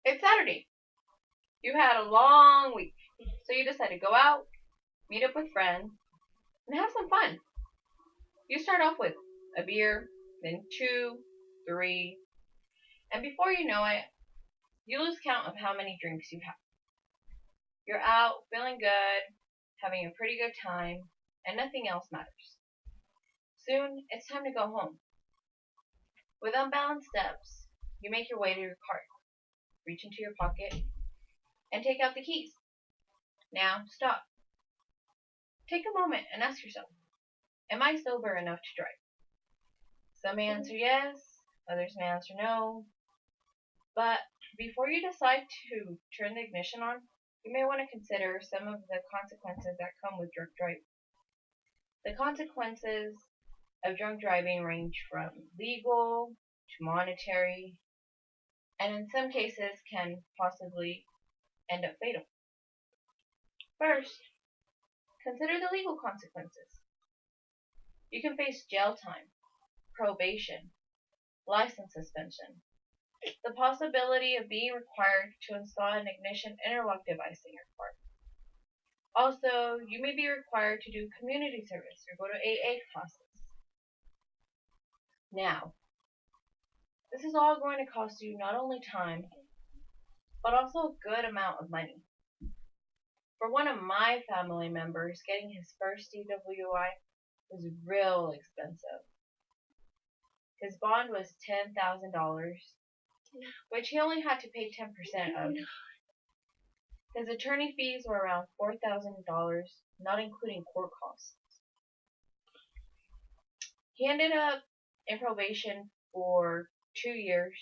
It's Saturday. You had a long week, so you decide to go out, meet up with friends, and have some fun. You start off with a beer, then two, three, and before you know it, you lose count of how many drinks you have. You're out, feeling good, having a pretty good time, and nothing else matters. Soon, it's time to go home. With unbalanced steps, you make your way to your car, reach into your pocket, and take out the keys. Now, stop. Take a moment and ask yourself, am I sober enough to drive? Some may answer yes, others may answer no. But before you decide to turn the ignition on, you may want to consider some of the consequences that come with drunk driving. The consequences of drunk driving range from legal to monetary, and in some cases can possibly end up fatal. First, consider the legal consequences. You can face jail time, probation, license suspension, the possibility of being required to install an ignition interlock device in your car. Also, you may be required to do community service or go to AA classes. Now, this is all going to cost you not only time, but also a good amount of money. For one of my family members, getting his first DWI was real expensive. His bond was $10,000, which he only had to pay 10% of. His attorney fees were around $4,000, not including court costs. He ended up in probation for 2 years,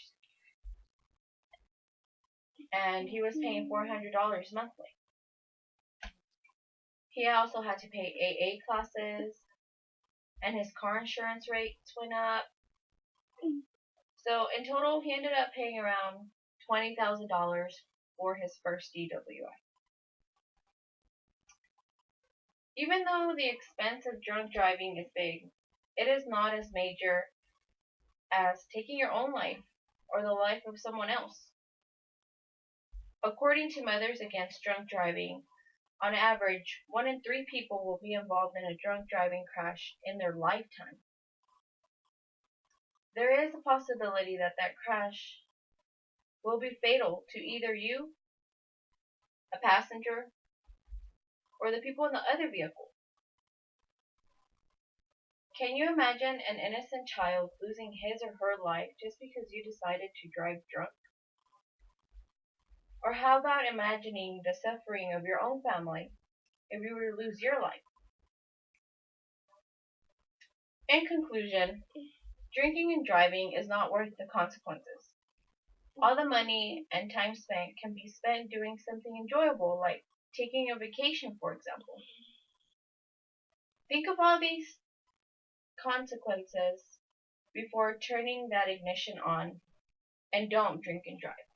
and he was paying $400 monthly. He also had to pay AA classes, and his car insurance rates went up. So in total, he ended up paying around $20,000 for his first DWI. Even though the expense of drunk driving is big, it is not as major as taking your own life or the life of someone else. According to Mothers Against Drunk Driving, on average, 1 in 3 people will be involved in a drunk driving crash in their lifetime. There is a possibility that that crash will be fatal to either you, a passenger, or the people in the other vehicle. Can you imagine an innocent child losing his or her life just because you decided to drive drunk? Or how about imagining the suffering of your own family if you were to lose your life? In conclusion, drinking and driving is not worth the consequences. All the money and time spent can be spent doing something enjoyable, like taking a vacation, for example. Think of all these consequences before turning that ignition on, and don't drink and drive.